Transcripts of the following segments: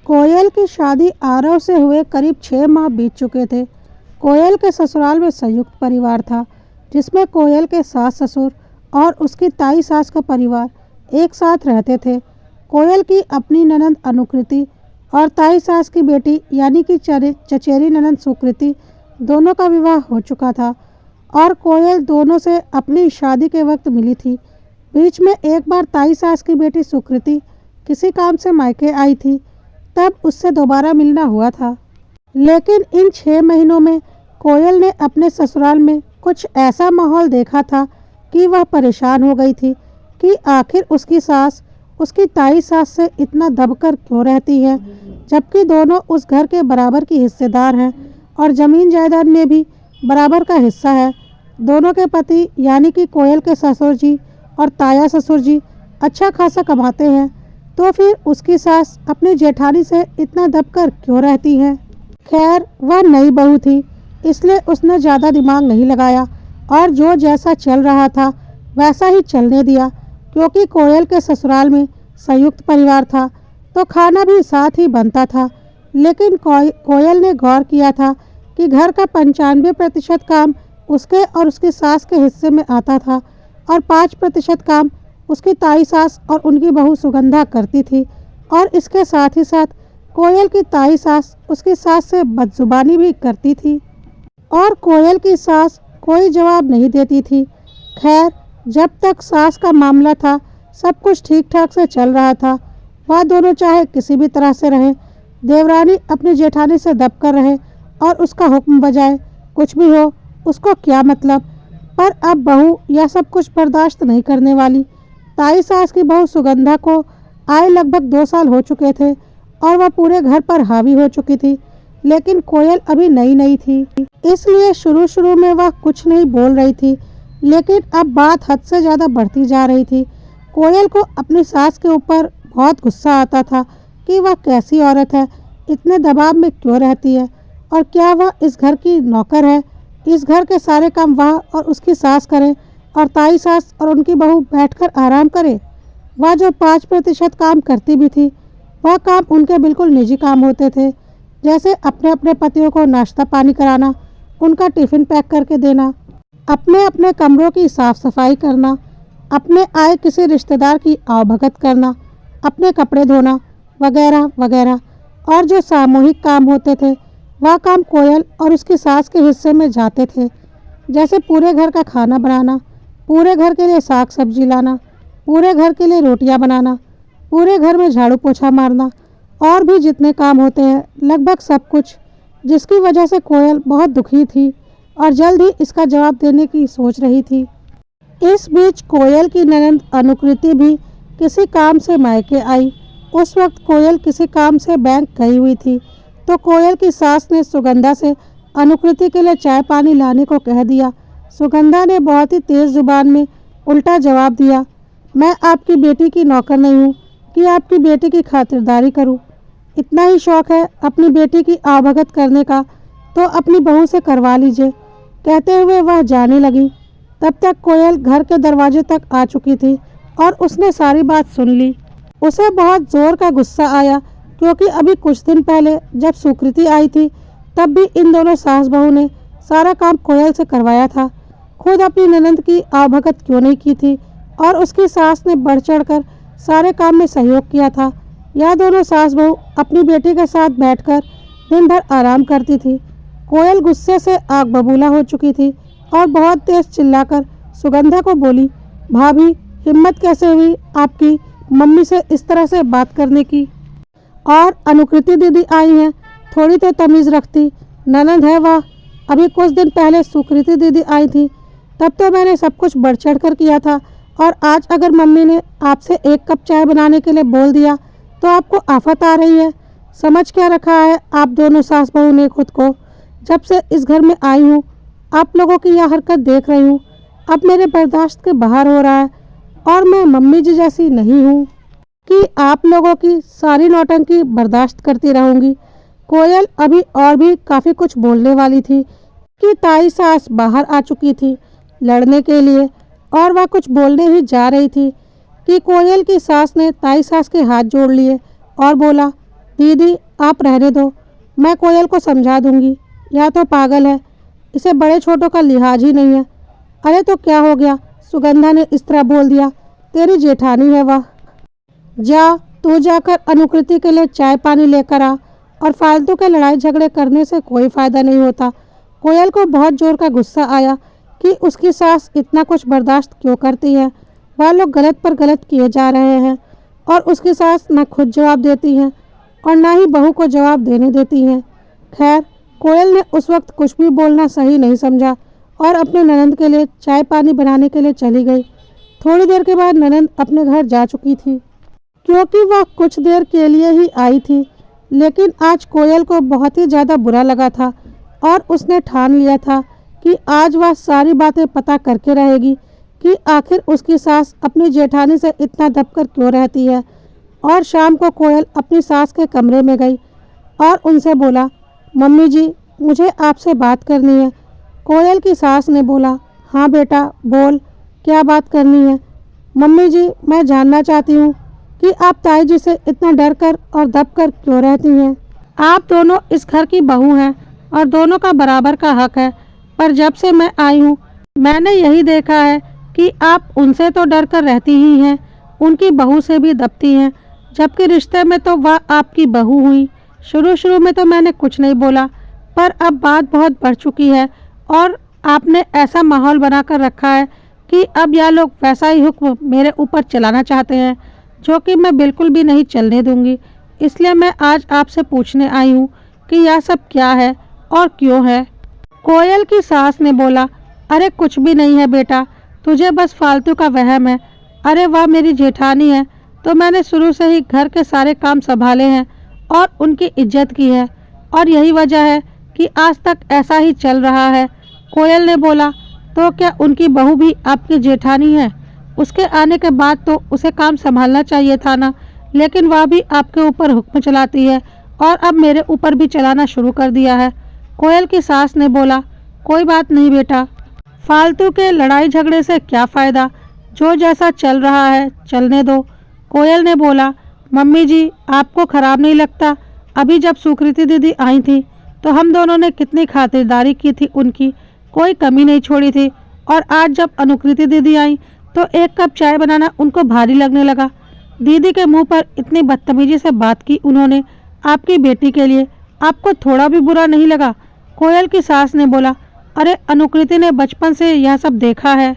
कोयल की शादी आरव से हुए करीब 6 माह बीत चुके थे। कोयल के ससुराल में संयुक्त परिवार था, जिसमें कोयल के सास ससुर और उसकी ताई सास का परिवार एक साथ रहते थे। कोयल की अपनी ननंद अनुकृति और ताई सास की बेटी यानी कि चचेरी ननंद सुकृति दोनों का विवाह हो चुका था और कोयल दोनों से अपनी शादी के वक्त मिली थी। बीच में एक बार ताई सास की बेटी सुकृति किसी काम से मायके आई थी, तब उससे दोबारा मिलना हुआ था। लेकिन इन 6 महीनों में कोयल ने अपने ससुराल में कुछ ऐसा माहौल देखा था कि वह परेशान हो गई थी कि आखिर उसकी सास उसकी ताई सास से इतना दबकर क्यों रहती है, जबकि दोनों उस घर के बराबर की हिस्सेदार हैं और ज़मीन जायदाद में भी बराबर का हिस्सा है। दोनों के पति यानी कि कोयल के ससुर जी और ताया ससुर जी अच्छा खासा कमाते हैं, तो फिर उसकी सास अपनी जेठानी से इतना दबकर क्यों रहती है। खैर, वह नई बहू थी, इसलिए उसने ज़्यादा दिमाग नहीं लगाया और जो जैसा चल रहा था वैसा ही चलने दिया। क्योंकि कोयल के ससुराल में संयुक्त परिवार था तो खाना भी साथ ही बनता था। लेकिन कोयल ने गौर किया था कि घर का 95% काम उसके और उसकी सास के हिस्से में आता था और 5% काम उसकी ताई सास और उनकी बहू सुगंधा करती थी। और इसके साथ ही साथ कोयल की ताई सास उसकी सास से बदजुबानी भी करती थी और कोयल की सास कोई जवाब नहीं देती थी। खैर, जब तक सास का मामला था सब कुछ ठीक ठाक से चल रहा था। वह दोनों चाहे किसी भी तरह से रहें, देवरानी अपनी जेठानी से दबकर रहे और उसका हुक्म बजाए, कुछ भी हो उसको क्या मतलब। पर अब बहू यह सब कुछ बर्दाश्त नहीं करने वाली। ताई सास की बहू सुगंधा को आए लगभग 2 साल हो चुके थे और वह पूरे घर पर हावी हो चुकी थी। लेकिन कोयल अभी नई नई थी, इसलिए शुरू शुरू में वह कुछ नहीं बोल रही थी। लेकिन अब बात हद से ज़्यादा बढ़ती जा रही थी। कोयल को अपनी सास के ऊपर बहुत गुस्सा आता था कि वह कैसी औरत है, इतने दबाव में क्यों रहती है और क्या वह इस घर की नौकर है। इस घर के सारे काम वह और उसकी सास करें और ताई सास और उनकी बहू बैठकर आराम करें। वह जो 5% काम करती भी थी, वह काम उनके बिल्कुल निजी काम होते थे, जैसे अपने अपने पतियों को नाश्ता पानी कराना, उनका टिफ़िन पैक करके देना, अपने अपने कमरों की साफ़ सफाई करना, अपने आए किसी रिश्तेदार की आवभगत करना, अपने कपड़े धोना वगैरह वगैरह। और जो सामूहिक काम होते थे वह काम कोयल और उसकी सास के हिस्से में जाते थे, जैसे पूरे घर का खाना बनाना, पूरे घर के लिए साग सब्जी लाना, पूरे घर के लिए रोटियां बनाना, पूरे घर में झाड़ू पोछा मारना और भी जितने काम होते हैं, लगभग सब कुछ। जिसकी वजह से कोयल बहुत दुखी थी और जल्द ही इसका जवाब देने की सोच रही थी। इस बीच कोयल की ननंद अनुकृति भी किसी काम से मायके आई। उस वक्त कोयल किसी काम से बैंक गई हुई थी, तो कोयल की सास ने सुगंधा से अनुकृति के लिए चाय पानी लाने को कह दिया। सुगंधा ने बहुत ही तेज़ जुबान में उल्टा जवाब दिया, मैं आपकी बेटी की नौकर नहीं हूँ कि आपकी बेटी की खातिरदारी करूँ। इतना ही शौक़ है अपनी बेटी की आवभगत करने का तो अपनी बहू से करवा लीजिए। कहते हुए वह जाने लगी। तब तक कोयल घर के दरवाजे तक आ चुकी थी और उसने सारी बात सुन ली। उसे बहुत ज़ोर का गुस्सा आया, क्योंकि अभी कुछ दिन पहले जब सुकृति आई थी तब भी इन दोनों सास बहू ने सारा काम कोयल से करवाया था। खुद अपनी ननंद की आवभगत क्यों नहीं की थी और उसकी सास ने बढ़ चढ़कर सारे काम में सहयोग किया था। यह दोनों सास बहू अपनी बेटी के साथ बैठकर दिन भर आराम करती थी। कोयल गुस्से से आग बबूला हो चुकी थी और बहुत तेज चिल्लाकर सुगंधा को बोली, भाभी, हिम्मत कैसे हुई आपकी मम्मी से इस तरह से बात करने की। और अनुकृति दीदी आई हैं, थोड़ी तो तमीज़ रखती, ननंद है वह। अभी कुछ दिन पहले सुकृति दीदी आई थी, तब तो मैंने सब कुछ बढ़ चढ़ कर किया था, और आज अगर मम्मी ने आपसे 1 कप चाय बनाने के लिए बोल दिया तो आपको आफत आ रही है। समझ क्या रखा है आप दोनों सास बहू ने खुद को। जब से इस घर में आई हूँ आप लोगों की यह हरकत देख रही हूँ, अब मेरे बर्दाश्त के बाहर हो रहा है और मैं मम्मी जी जैसी नहीं हूँ कि आप लोगों की सारी नौटंकी बर्दाश्त करती रहूँगी। कोयल अभी और भी काफ़ी कुछ बोलने वाली थी कि ताई सास बाहर आ चुकी थी लड़ने के लिए, और वह कुछ बोलने ही जा रही थी कि कोयल की सास ने ताई सास के हाथ जोड़ लिए और बोला, दीदी आप रहने दो, मैं कोयल को समझा दूंगी। या तो पागल है, इसे बड़े छोटों का लिहाज ही नहीं है। अरे तो क्या हो गया, सुगंधा ने इस तरह बोल दिया, तेरी जेठानी है वह। जा, तू जाकर अनुकृति के लिए चाय पानी लेकर आ, और फालतू के लड़ाई झगड़े करने से कोई फ़ायदा नहीं होता। कोयल को बहुत जोर का गुस्सा आया कि उसकी सास इतना कुछ बर्दाश्त क्यों करती है। वह लोग गलत पर गलत किए जा रहे हैं और उसकी सास न खुद जवाब देती हैं और न ही बहू को जवाब देने देती हैं। खैर, कोयल ने उस वक्त कुछ भी बोलना सही नहीं समझा और अपने ननंद के लिए चाय पानी बनाने के लिए चली गई। थोड़ी देर के बाद ननंद अपने घर जा चुकी थी, क्योंकि वह कुछ देर के लिए ही आई थी। लेकिन आज कोयल को बहुत ही ज़्यादा बुरा लगा था और उसने ठान लिया था कि आज वह सारी बातें पता करके रहेगी कि आखिर उसकी सास अपनी जेठानी से इतना दबकर क्यों रहती है। और शाम को कोयल अपनी सास के कमरे में गई और उनसे बोला, मम्मी जी मुझे आपसे बात करनी है। कोयल की सास ने बोला, हाँ बेटा बोल, क्या बात करनी है। मम्मी जी मैं जानना चाहती हूँ कि आप ताई जी से इतना डर कर और दब कर क्यों रहती हैं। आप दोनों इस घर की बहू हैं और दोनों का बराबर का हक है, पर जब से मैं आई हूँ मैंने यही देखा है कि आप उनसे तो डर कर रहती ही हैं, उनकी बहू से भी दबती हैं, जबकि रिश्ते में तो वह आपकी बहू हुई। शुरू शुरू में तो मैंने कुछ नहीं बोला, पर अब बात बहुत बढ़ चुकी है और आपने ऐसा माहौल बना कर रखा है कि अब यह लोग वैसा ही हुक्म मेरे ऊपर चलाना चाहते हैं, जो कि मैं बिल्कुल भी नहीं चलने दूंगी। इसलिए मैं आज आपसे पूछने आई हूँ कि यह सब क्या है और क्यों है। कोयल की सास ने बोला, अरे कुछ भी नहीं है बेटा, तुझे बस फालतू का वहम है। अरे वह मेरी जेठानी है तो मैंने शुरू से ही घर के सारे काम संभाले हैं और उनकी इज्जत की है, और यही वजह है कि आज तक ऐसा ही चल रहा है। कोयल ने बोला, तो क्या उनकी बहू भी आपकी जेठानी है? उसके आने के बाद तो उसे काम संभालना चाहिए था ना, लेकिन वह भी आपके ऊपर हुक्म चलाती है और अब मेरे ऊपर भी चलाना शुरू कर दिया है। कोयल की सास ने बोला, कोई बात नहीं बेटा, फालतू के लड़ाई झगड़े से क्या फ़ायदा, जो जैसा चल रहा है चलने दो। कोयल ने बोला, मम्मी जी आपको ख़राब नहीं लगता, अभी जब सुकृति दीदी आई थी तो हम दोनों ने कितनी खातिरदारी की थी, उनकी कोई कमी नहीं छोड़ी थी, और आज जब अनुकृति दीदी आई तो एक कप चाय बनाना उनको भारी लगने लगा। दीदी के मुंह पर इतनी बदतमीजी से बात की उन्होंने आपकी बेटी के लिए, आपको थोड़ा भी बुरा नहीं लगा? कोयल की सास ने बोला, अरे अनुकृति ने बचपन से यह सब देखा है,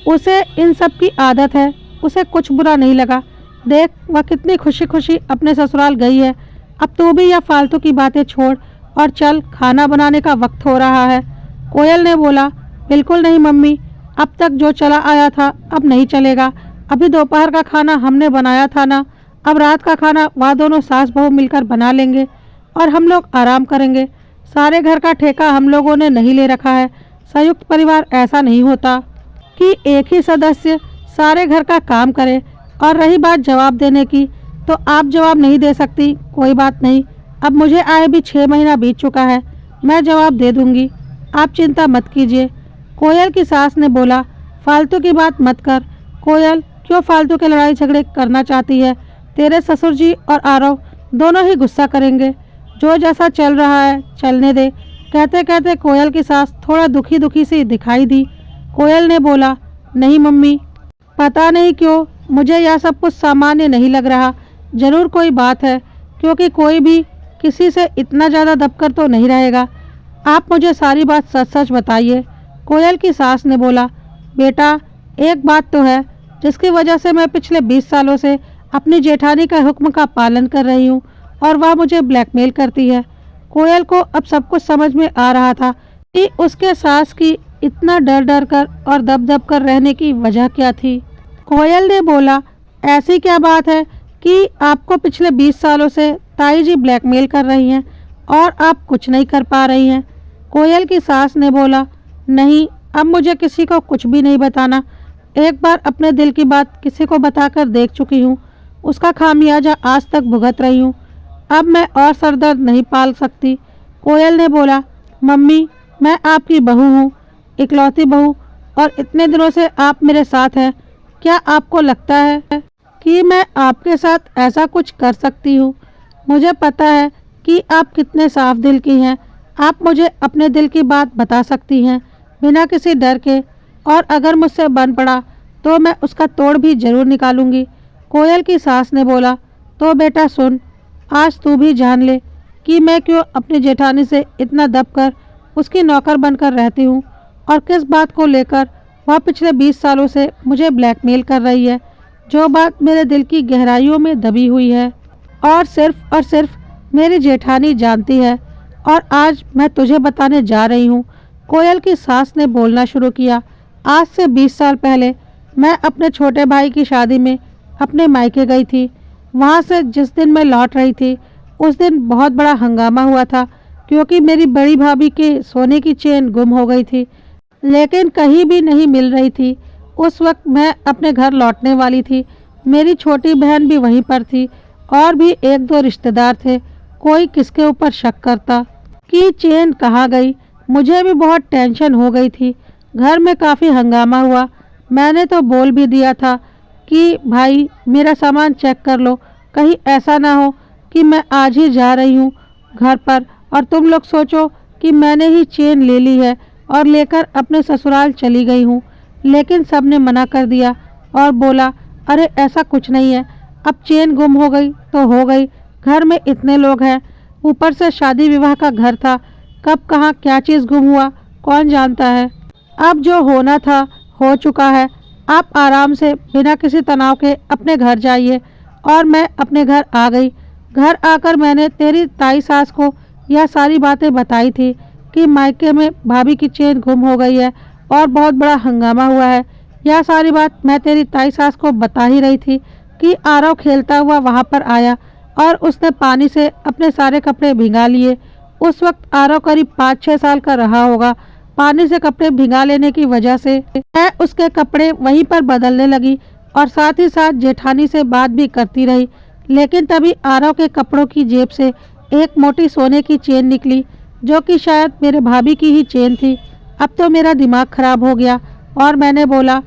उसे इन सब की आदत है, उसे कुछ बुरा नहीं लगा। देख वह कितनी खुशी खुशी अपने ससुराल गई है। अब तू भी यह फालतू की बातें छोड़ और चल, खाना बनाने का वक्त हो रहा है। कोयल ने बोला, बिल्कुल नहीं मम्मी, अब तक जो चला आया था अब नहीं चलेगा। अभी दोपहर का खाना हमने बनाया था ना, अब रात का खाना वह दोनों सास बहू मिलकर बना लेंगे और हम लोग आराम करेंगे। सारे घर का ठेका हम लोगों ने नहीं ले रखा है। संयुक्त परिवार ऐसा नहीं होता कि एक ही सदस्य सारे घर का काम करे। और रही बात जवाब देने की, तो आप जवाब नहीं दे सकती, कोई बात नहीं, अब मुझे आए भी 6 महीना बीत चुका है, मैं जवाब दे दूंगी, आप चिंता मत कीजिए। कोयल की सास ने बोला, फालतू की बात मत कर। कोयल क्यों फालतू के लड़ाई झगड़े करना चाहती है? तेरे ससुर जी और आरव दोनों ही गुस्सा करेंगे, जो जैसा चल रहा है चलने दे। कहते कहते कोयल की सास थोड़ा दुखी दुखी सी दिखाई दी। कोयल ने बोला, नहीं मम्मी, पता नहीं क्यों मुझे यह सब कुछ सामान्य नहीं लग रहा, ज़रूर कोई बात है, क्योंकि कोई भी किसी से इतना ज़्यादा दबकर तो नहीं रहेगा। आप मुझे सारी बात सच सच बताइए। कोयल की सास ने बोला, बेटा एक बात तो है जिसकी वजह से मैं पिछले 20 सालों से अपनी जेठानी का हुक्म का पालन कर रही हूँ और वह मुझे ब्लैकमेल करती है। कोयल को अब सब कुछ समझ में आ रहा था कि उसके सास की इतना डर डर कर और दब दब कर रहने की वजह क्या थी। कोयल ने बोला, ऐसी क्या बात है कि आपको पिछले 20 सालों से ताई जी ब्लैकमेल कर रही हैं और आप कुछ नहीं कर पा रही हैं? कोयल की सास ने बोला, नहीं, अब मुझे किसी को कुछ भी नहीं बताना। एक बार अपने दिल की बात किसी को बताकर देख चुकी हूँ, उसका खामियाजा आज तक भुगत रही हूँ, अब मैं और सरदर्द नहीं पाल सकती। कोयल ने बोला, मम्मी मैं आपकी बहू हूँ, इकलौती बहू, और इतने दिनों से आप मेरे साथ हैं। क्या आपको लगता है कि मैं आपके साथ ऐसा कुछ कर सकती हूँ? मुझे पता है कि आप कितने साफ दिल की हैं। आप मुझे अपने दिल की बात बता सकती हैं बिना किसी डर के, और अगर मुझसे बन पड़ा तो मैं उसका तोड़ भी जरूर निकालूंगी। कोयल की सास ने बोला, तो बेटा सुन, आज तू भी जान ले कि मैं क्यों अपनी जेठानी से इतना दबकर उसकी नौकर बनकर रहती हूँ, और किस बात को लेकर वह पिछले 20 सालों से मुझे ब्लैकमेल कर रही है, जो बात मेरे दिल की गहराइयों में दबी हुई है और सिर्फ मेरी जेठानी जानती है, और आज मैं तुझे बताने जा रही हूँ। कोयल की सास ने बोलना शुरू किया। आज से 20 साल पहले मैं अपने छोटे भाई की शादी में अपने मायके गई थी। वहाँ से जिस दिन मैं लौट रही थी उस दिन बहुत बड़ा हंगामा हुआ था, क्योंकि मेरी बड़ी भाभी के सोने की चेन गुम हो गई थी, लेकिन कहीं भी नहीं मिल रही थी। उस वक्त मैं अपने घर लौटने वाली थी। मेरी छोटी बहन भी वहीं पर थी और भी एक दो रिश्तेदार थे। कोई किसके ऊपर शक करता कि चेन कहाँ गई। मुझे भी बहुत टेंशन हो गई थी। घर में काफ़ी हंगामा हुआ। मैंने तो बोल भी दिया था कि भाई मेरा सामान चेक कर लो, कहीं ऐसा ना हो कि मैं आज ही जा रही हूँ घर पर और तुम लोग सोचो कि मैंने ही चेन ले ली है और लेकर अपने ससुराल चली गई हूँ। लेकिन सबने मना कर दिया और बोला, अरे ऐसा कुछ नहीं है, अब चेन गुम हो गई तो हो गई, घर में इतने लोग हैं, ऊपर से शादी विवाह का घर था, कब कहाँ क्या चीज़ गुम हुआ कौन जानता है। अब जो होना था हो चुका है। आप आराम से बिना किसी तनाव के अपने घर जाइए। और मैं अपने घर आ गई। घर आकर मैंने तेरी ताई सास को यह सारी बातें बताई थी कि मायके में भाभी की चेन गुम हो गई है और बहुत बड़ा हंगामा हुआ है। यह सारी बात मैं तेरी ताई सास को बता ही रही थी कि आरव खेलता हुआ वहाँ पर आया और उसने पानी से अपने सारे कपड़े भिगा लिए। उस वक्त आरव करीब 5-6 साल का रहा होगा। पानी से कपड़े भिगा लेने की वजह से मैं उसके कपड़े वहीं पर बदलने लगी और साथ ही साथ जेठानी से बात भी करती रही। लेकिन तभी आरव के कपड़ों की जेब से एक मोटी सोने की चेन निकली, जो कि शायद मेरे भाभी की ही चेन थी। अब तो मेरा दिमाग खराब हो गया और मैंने बोला,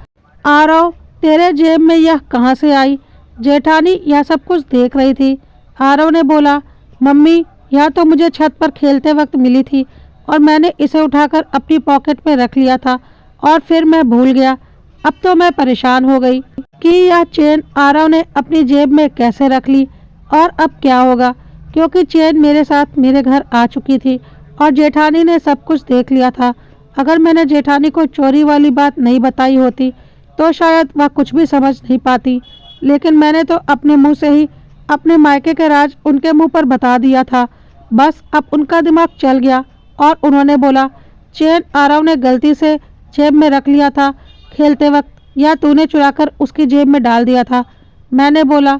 आरव तेरे जेब में यह कहाँ से आई? जेठानी यह सब कुछ देख रही थी। आरव ने बोला, मम्मी यह तो मुझे छत पर खेलते वक्त मिली थी और मैंने इसे उठाकर अपनी पॉकेट में रख लिया था और फिर मैं भूल गया। अब तो मैं परेशान हो गई कि यह चेन आरव ने अपनी जेब में कैसे रख ली और अब क्या होगा, क्योंकि चेन मेरे साथ मेरे घर आ चुकी थी और जेठानी ने सब कुछ देख लिया था। अगर मैंने जेठानी को चोरी वाली बात नहीं बताई होती तो शायद वह कुछ भी समझ नहीं पाती, लेकिन मैंने तो अपने मुंह से ही अपने मायके के राज उनके मुंह पर बता दिया था। बस अब उनका दिमाग चल गया और उन्होंने बोला, चेन आरव ने गलती से जेब में रख लिया था खेलते वक्त, या तूने चुराकर उसकी जेब में डाल दिया था। मैंने बोला,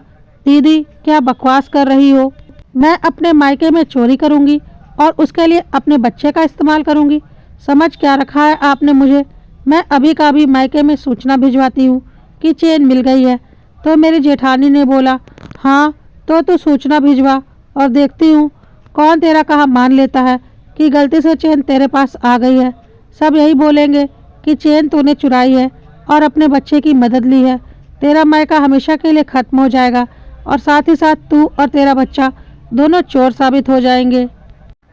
दीदी क्या बकवास कर रही हो? मैं अपने मायके में चोरी करूंगी और उसके लिए अपने बच्चे का इस्तेमाल करूंगी? समझ क्या रखा है आपने मुझे? मैं अभी का अभी मायके में सूचना भिजवाती हूँ कि चेन मिल गई है। तो मेरी जेठानी ने बोला, हाँ तो तू सूचना भिजवा और देखती हूँ कौन तेरा कहा मान लेता है कि गलती से चेन तेरे पास आ गई है। सब यही बोलेंगे कि चेन तूने चुराई है और अपने बच्चे की मदद ली है। तेरा मायका हमेशा के लिए ख़त्म हो जाएगा और साथ ही साथ तू और तेरा बच्चा दोनों चोर साबित हो जाएंगे।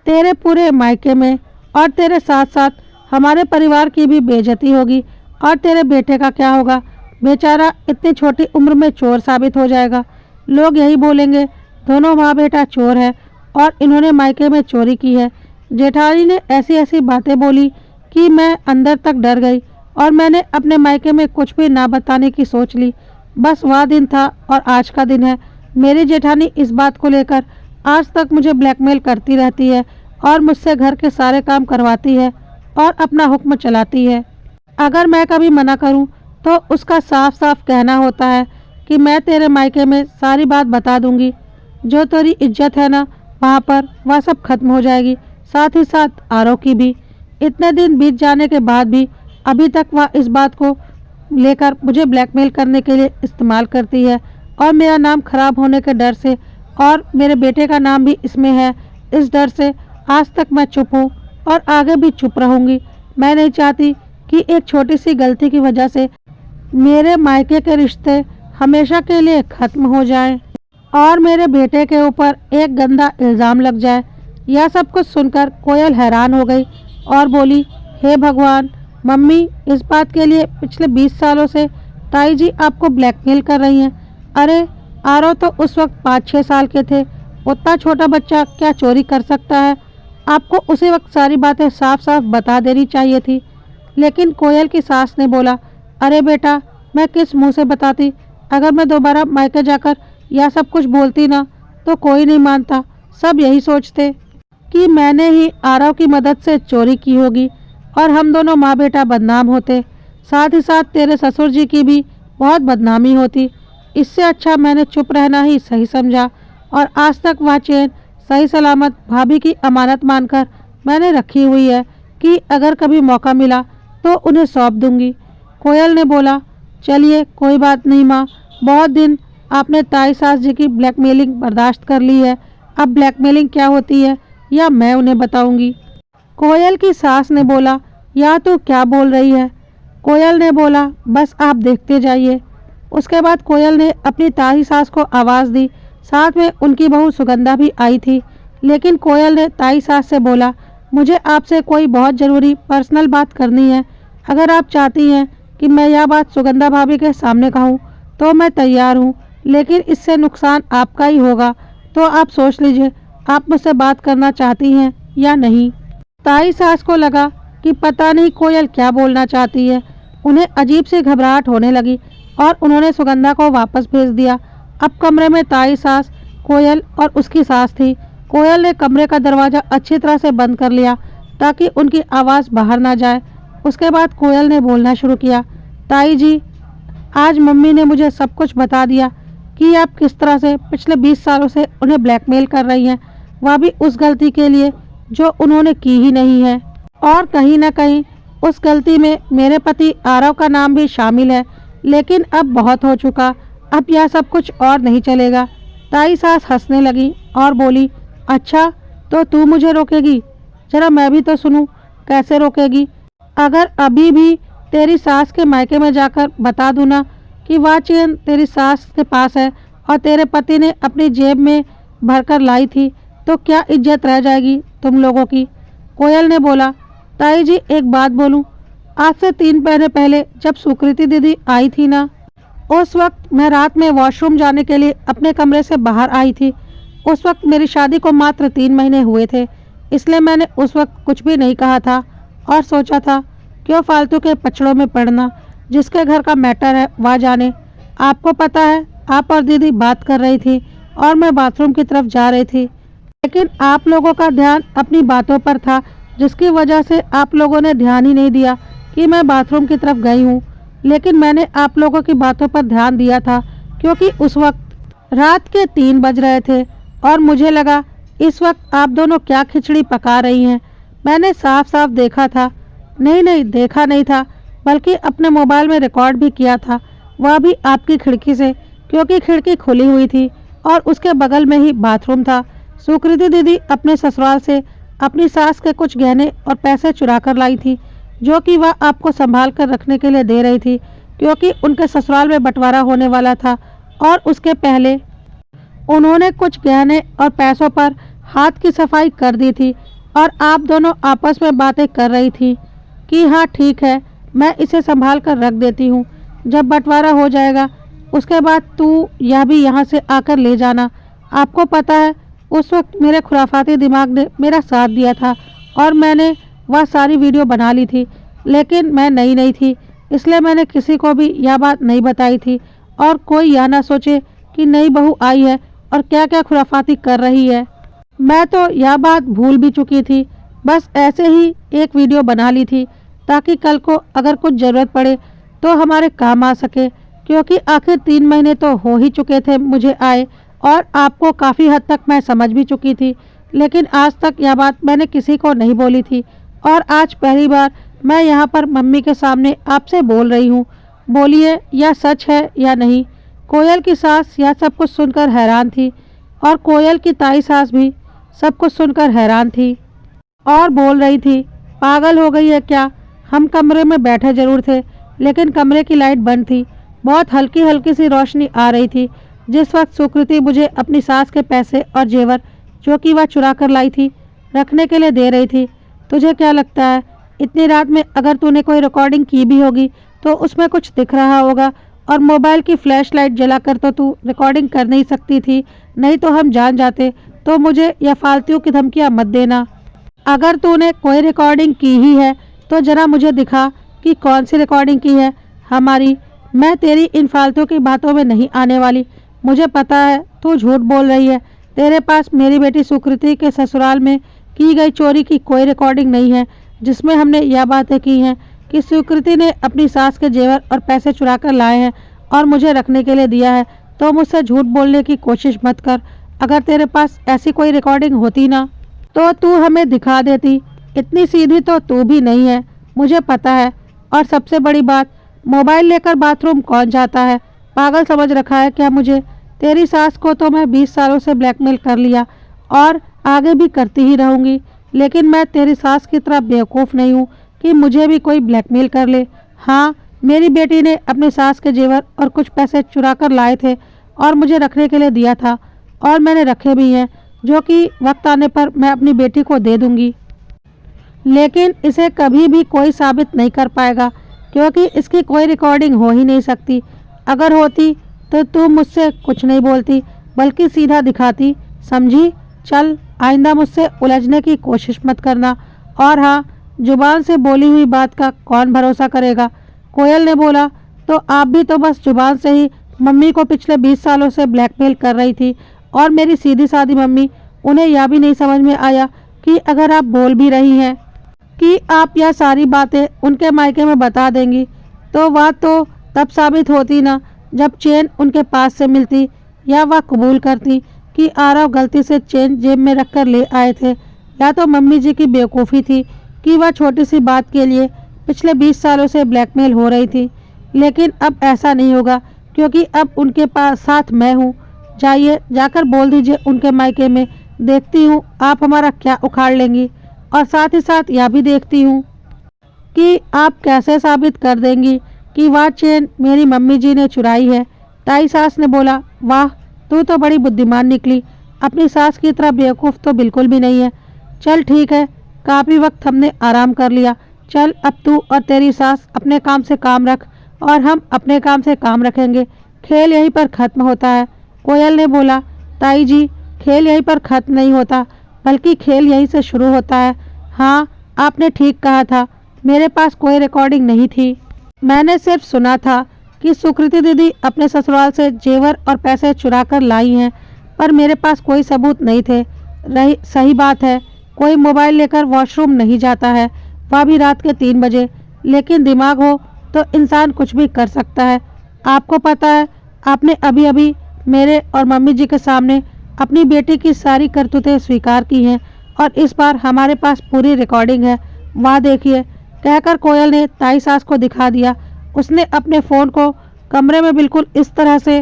तेरे पूरे मायके में और तेरे साथ साथ हमारे परिवार की भी बेइज्जती होगी। और तेरे बेटे का क्या होगा? बेचारा इतनी छोटी उम्र में चोर साबित हो जाएगा। लोग यही बोलेंगे दोनों माँ बेटा चोर है और इन्होंने मायके में चोरी की है। जेठानी ने ऐसी ऐसी बातें बोली कि मैं अंदर तक डर गई और मैंने अपने मायके में कुछ भी ना बताने की सोच ली। बस वह दिन था और आज का दिन है। मेरी जेठानी इस बात को लेकर आज तक मुझे ब्लैकमेल करती रहती है और मुझसे घर के सारे काम करवाती है और अपना हुक्म चलाती है। अगर मैं कभी मना करूं तो उसका साफ साफ कहना होता है कि मैं तेरे मायके में सारी बात बता दूंगी। जो तेरी इज्जत है ना वहाँ पर, वह सब खत्म हो जाएगी, साथ ही साथ आरव की भी। इतने दिन बीत जाने के बाद भी अभी तक वह इस बात को लेकर मुझे ब्लैकमेल करने के लिए इस्तेमाल करती है और मेरा नाम खराब होने के डर से और मेरे बेटे का नाम भी इसमें है, इस डर से आज तक मैं चुप हूँ और आगे भी चुप रहूँगी। मैं नहीं चाहती कि एक छोटी सी गलती की वजह से मेरे मायके के रिश्ते हमेशा के लिए ख़त्म हो जाएं। और मेरे बेटे के ऊपर एक गंदा इल्ज़ाम लग जाए। यह सब कुछ सुनकर कोयल हैरान हो गई और बोली, हे भगवान, मम्मी इस बात के लिए पिछले 20 सालों से ताई जी आपको ब्लैकमेल कर रही हैं। अरे आरव तो उस वक्त 5-6 साल के थे, उतना छोटा बच्चा क्या चोरी कर सकता है? आपको उसी वक्त सारी बातें साफ साफ बता देनी चाहिए थी। लेकिन कोयल की सास ने बोला, अरे बेटा, मैं किस मुंह से बताती? अगर मैं दोबारा मायके जाकर यह सब कुछ बोलती ना तो कोई नहीं मानता, सब यही सोचते कि मैंने ही आरव की मदद से चोरी की होगी और हम दोनों माँ बेटा बदनाम होते। साथ ही साथ तेरे ससुर जी की भी बहुत बदनामी होती। इससे अच्छा मैंने चुप रहना ही सही समझा और आज तक वह चेन सही सलामत भाभी की अमानत मानकर मैंने रखी हुई है कि अगर कभी मौका मिला तो उन्हें सौंप दूंगी। कोयल ने बोला, चलिए कोई बात नहीं माँ, बहुत दिन आपने ताई सास जी की ब्लैकमेलिंग बर्दाश्त कर ली है, अब ब्लैकमेलिंग क्या होती है या मैं उन्हें बताऊंगी। कोयल की सास ने बोला, या तू क्या बोल रही है? कोयल ने बोला, बस आप देखते जाइए। उसके बाद कोयल ने अपनी ताई सास को आवाज़ दी, साथ में उनकी बहू सुगंधा भी आई थी। लेकिन कोयल ने ताई सास से बोला, मुझे आपसे कोई बहुत ज़रूरी पर्सनल बात करनी है। अगर आप चाहती हैं कि मैं यह बात सुगंधा भाभी के सामने कहूँ तो मैं तैयार हूँ, लेकिन इससे नुकसान आपका ही होगा, तो आप सोच लीजिए आप मुझसे बात करना चाहती हैं या नहीं। ताई सास को लगा कि पता नहीं कोयल क्या बोलना चाहती है। उन्हें अजीब सी घबराहट होने लगी और उन्होंने सुगंधा को वापस भेज दिया। अब कमरे में ताई सास, कोयल और उसकी सास थी। कोयल ने कमरे का दरवाज़ा अच्छी तरह से बंद कर लिया ताकि उनकी आवाज़ बाहर ना जाए। उसके बाद कोयल ने बोलना शुरू किया, ताई जी, आज मम्मी ने मुझे सब कुछ बता दिया कि आप किस तरह से पिछले 20 सालों से उन्हें ब्लैकमेल कर रही हैं, वह भी उस गलती के लिए जो उन्होंने की ही नहीं है। और कहीं ना कहीं उस गलती में मेरे पति आरव का नाम भी शामिल है। लेकिन अब बहुत हो चुका, अब यह सब कुछ और नहीं चलेगा। ताई सास हंसने लगी और बोली, अच्छा तो तू मुझे रोकेगी? जरा मैं भी तो सुनूं, कैसे रोकेगी? अगर अभी भी तेरी सास के मायके में जाकर बता दूँ ना कि वह चेन तेरी सास के पास है और तेरे पति ने अपनी जेब में भरकर लाई थी, तो क्या इज्जत रह जाएगी तुम लोगों की? कोयल ने बोला, ताई जी एक बात बोलूं, आज से 3 महीने पहले जब सुकृति दीदी आई थी ना, उस वक्त मैं रात में वॉशरूम जाने के लिए अपने कमरे से बाहर आई थी। उस वक्त मेरी शादी को मात्र 3 महीने हुए थे, इसलिए मैंने उस वक्त कुछ भी नहीं कहा था और सोचा था क्यों फालतू के पचड़ों में पड़ना, जिसके घर का मैटर है वह जाने। आपको पता है, आप और दीदी बात कर रही थी और मैं बाथरूम की तरफ जा रही थी, लेकिन आप लोगों का ध्यान अपनी बातों पर था, जिसकी वजह से आप लोगों ने ध्यान ही नहीं दिया कि मैं बाथरूम की तरफ गई हूँ। लेकिन मैंने आप लोगों की बातों पर ध्यान दिया था क्योंकि उस वक्त रात के 3 बज रहे थे और मुझे लगा इस वक्त आप दोनों क्या खिचड़ी पका रही हैं। मैंने साफ साफ देखा था, नहीं देखा नहीं था, बल्कि अपने मोबाइल में रिकॉर्ड भी किया था, वह भी आपकी खिड़की से, क्योंकि खिड़की खुली हुई थी और उसके बगल में ही बाथरूम था। सुकृति दीदी अपने ससुराल से अपनी सास के कुछ गहने और पैसे चुरा कर लाई थी, जो कि वह आपको संभाल कर रखने के लिए दे रही थी, क्योंकि उनके ससुराल में बंटवारा होने वाला था और उसके पहले उन्होंने कुछ गहने और पैसों पर हाथ की सफाई कर दी थी। और आप दोनों आपस में बातें कर रही थी कि हाँ ठीक है, मैं इसे संभाल कर रख देती हूँ, जब बंटवारा हो जाएगा उसके बाद तू यह भी यहाँ से आकर ले जाना। आपको पता है उस वक्त मेरे खुराफाती दिमाग ने मेरा साथ दिया था और मैंने वह सारी वीडियो बना ली थी, लेकिन मैं नई नहीं थी, इसलिए मैंने किसी को भी यह बात नहीं बताई थी और कोई यह ना सोचे कि नई बहू आई है और क्या क्या खुराफाती कर रही है। मैं तो यह बात भूल भी चुकी थी, बस ऐसे ही एक वीडियो बना ली थी ताकि कल को अगर कुछ ज़रूरत पड़े तो हमारे काम आ सके, क्योंकि आखिर 3 महीने तो हो ही चुके थे मुझे आए और आपको काफ़ी हद तक मैं समझ भी चुकी थी। लेकिन आज तक यह बात मैंने किसी को नहीं बोली थी और आज पहली बार मैं यहाँ पर मम्मी के सामने आपसे बोल रही हूँ। बोलिए, यह सच है या नहीं? कोयल की सास यह सब कुछ सुनकर हैरान थी और कोयल की ताई सास भी सब कुछ सुनकर हैरान थी और बोल रही थी, पागल हो गई है क्या? हम कमरे में बैठे जरूर थे, लेकिन कमरे की लाइट बंद थी, बहुत हल्की हल्की सी रोशनी आ रही थी, जिस वक्त सुकृति मुझे अपनी सास के पैसे और जेवर जो कि वह चुरा कर लाई थी रखने के लिए दे रही थी। तुझे क्या लगता है इतनी रात में अगर तूने कोई रिकॉर्डिंग की भी होगी तो उसमें कुछ दिख रहा होगा, और मोबाइल की फ्लैश लाइट जलाकर तो तू रिकॉर्डिंग कर नहीं सकती थी, नहीं तो हम जान जाते। तो मुझे यह फालतू की धमकियाँ मत देना। अगर तूने कोई रिकॉर्डिंग की ही है तो जरा मुझे दिखा कि कौन सी रिकॉर्डिंग की है हमारी। मैं तेरी इन फालतू की बातों में नहीं आने वाली। मुझे पता है तू झूठ बोल रही है। तेरे पास मेरी बेटी सुकृति के ससुराल में की गई चोरी की कोई रिकॉर्डिंग नहीं है जिसमें हमने यह बातें की हैं कि सुकृति ने अपनी सास के जेवर और पैसे चुरा कर लाए हैं और मुझे रखने के लिए दिया है। तो मुझसे झूठ बोलने की कोशिश मत कर। अगर तेरे पास ऐसी कोई रिकॉर्डिंग होती ना तो तू हमें दिखा देती। इतनी सीधी तो तू भी नहीं है, मुझे पता है। और सबसे बड़ी बात, मोबाइल लेकर बाथरूम कौन जाता है? पागल समझ रखा है क्या मुझे? तेरी सास को तो मैं 20 सालों से ब्लैकमेल कर लिया और आगे भी करती ही रहूँगी, लेकिन मैं तेरी सास की तरह बेवकूफ़ नहीं हूँ कि मुझे भी कोई ब्लैकमेल कर ले। हाँ, मेरी बेटी ने अपनी सास के जेवर और कुछ पैसे चुरा कर लाए थे और मुझे रखने के लिए दिया था, और मैंने रखे भी हैं जो कि वक्त आने पर मैं अपनी बेटी को दे दूँगी। लेकिन इसे कभी भी कोई साबित नहीं कर पाएगा क्योंकि इसकी कोई रिकॉर्डिंग हो ही नहीं सकती। अगर होती तो तू मुझसे कुछ नहीं बोलती बल्कि सीधा दिखाती, समझी? चल, आइंदा मुझसे उलझने की कोशिश मत करना। और हाँ, जुबान से बोली हुई बात का कौन भरोसा करेगा? कोयल ने बोला, तो आप भी तो बस जुबान से ही मम्मी को पिछले 20 सालों से ब्लैकमेल कर रही थी, और मेरी सीधी सादी मम्मी, उन्हें यह भी नहीं समझ में आया कि अगर आप बोल भी रही हैं कि आप यह सारी बातें उनके मायके में बता देंगी तो वह तो तब साबित होती ना जब चेन उनके पास से मिलती, या वह कबूल करती कि आरव गलती से चेन जेब में रखकर ले आए थे, या तो मम्मी जी की बेवकूफ़ी थी कि वह छोटी सी बात के लिए पिछले 20 सालों से ब्लैकमेल हो रही थी। लेकिन अब ऐसा नहीं होगा क्योंकि अब उनके पास साथ मैं हूँ। जाइए, जाकर बोल दीजिए उनके मायके में, देखती हूँ आप हमारा क्या उखाड़ लेंगी, और साथ ही साथ यह भी देखती हूँ कि आप कैसे साबित कर देंगी कि वह चेन मेरी मम्मी जी ने चुराई है। ताई सास ने बोला, वाह, तू तो बड़ी बुद्धिमान निकली, अपनी सास की तरह बेवकूफ़ तो बिल्कुल भी नहीं है। चल ठीक है, काफ़ी वक्त हमने आराम कर लिया। चल, अब तू और तेरी सास अपने काम से काम रख और हम अपने काम से काम रखेंगे। खेल यहीं पर ख़त्म होता है। कोयल ने बोला, ताई जी, खेल यहीं पर ख़त्म नहीं होता बल्कि खेल यहीं से शुरू होता है। हाँ, आपने ठीक कहा था, मेरे पास कोई रिकॉर्डिंग नहीं थी। मैंने सिर्फ सुना था कि सुकृति दीदी अपने ससुराल से जेवर और पैसे चुरा कर लाई हैं, पर मेरे पास कोई सबूत नहीं थे। रही सही बात है, कोई मोबाइल लेकर वॉशरूम नहीं जाता है, वह भी रात के 3 बजे। लेकिन दिमाग हो तो इंसान कुछ भी कर सकता है। आपको पता है, आपने अभी अभी मेरे और मम्मी जी के सामने अपनी बेटी की सारी करतूतें स्वीकार की हैं, और इस बार हमारे पास पूरी रिकॉर्डिंग है। वहाँ देखिए, कहकर कोयल ने ताई सास को दिखा दिया। उसने अपने फ़ोन को कमरे में बिल्कुल इस तरह से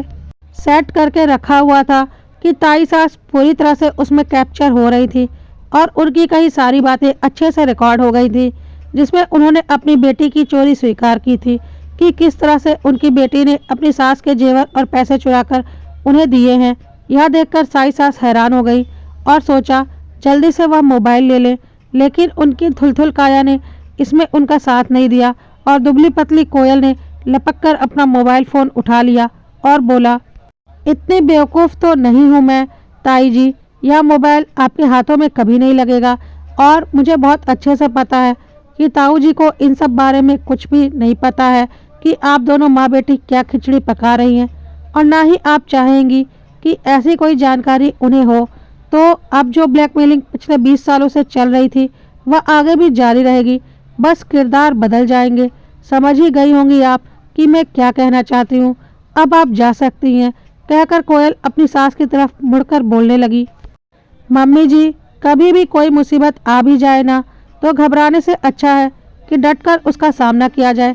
सेट करके रखा हुआ था कि ताई सास पूरी तरह से उसमें कैप्चर हो रही थी, और उनकी कई सारी बातें अच्छे से रिकॉर्ड हो गई थी, जिसमें उन्होंने अपनी बेटी की चोरी स्वीकार की थी कि किस तरह से उनकी बेटी ने अपनी सास के जेवर और पैसे चुराकर उन्हें दिए हैं। यह देखकर ताई सास हैरान हो गई और सोचा जल्दी से वह मोबाइल ले ले, लेकिन उनकी थुलथुल काया ने इसमें उनका साथ नहीं दिया, और दुबली पतली कोयल ने लपक कर अपना मोबाइल फ़ोन उठा लिया और बोला, इतनी बेवकूफ़ तो नहीं हूँ मैं ताई जी, यह मोबाइल आपके हाथों में कभी नहीं लगेगा, और मुझे बहुत अच्छे से पता है कि ताऊ जी को इन सब बारे में कुछ भी नहीं पता है कि आप दोनों माँ बेटी क्या खिचड़ी पका रही हैं, और ना ही आप चाहेंगी कि ऐसी कोई जानकारी उन्हें हो। तो अब जो ब्लैकमेलिंग पिछले 20 सालों से चल रही थी वह आगे भी जारी रहेगी, बस किरदार बदल जाएंगे। समझ ही गई होंगी आप कि मैं क्या कहना चाहती हूँ। अब आप जा सकती हैं, कहकर कोयल अपनी सास की तरफ मुड़कर बोलने लगी। मम्मी जी, कभी भी कोई मुसीबत आ भी जाए ना तो घबराने से अच्छा है कि डटकर उसका सामना किया जाए।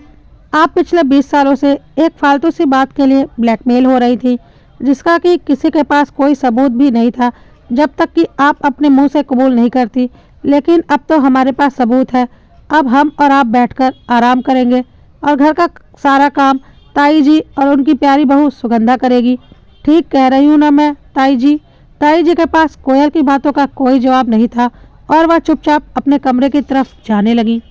आप पिछले 20 सालों से एक फालतू सी बात के लिए ब्लैकमेल हो रही थी, जिसका कि किसी के पास कोई सबूत भी नहीं था जब तक कि आप अपने मुंह से कबूल नहीं करती। लेकिन अब तो हमारे पास सबूत है। अब हम और आप बैठकर आराम करेंगे और घर का सारा काम ताई जी और उनकी प्यारी बहू सुगंधा करेगी। ठीक कह रही हूँ ना मैं, ताई जी। ताई जी के पास कोयल की बातों का कोई जवाब नहीं था और वह चुपचाप अपने कमरे की तरफ जाने लगी।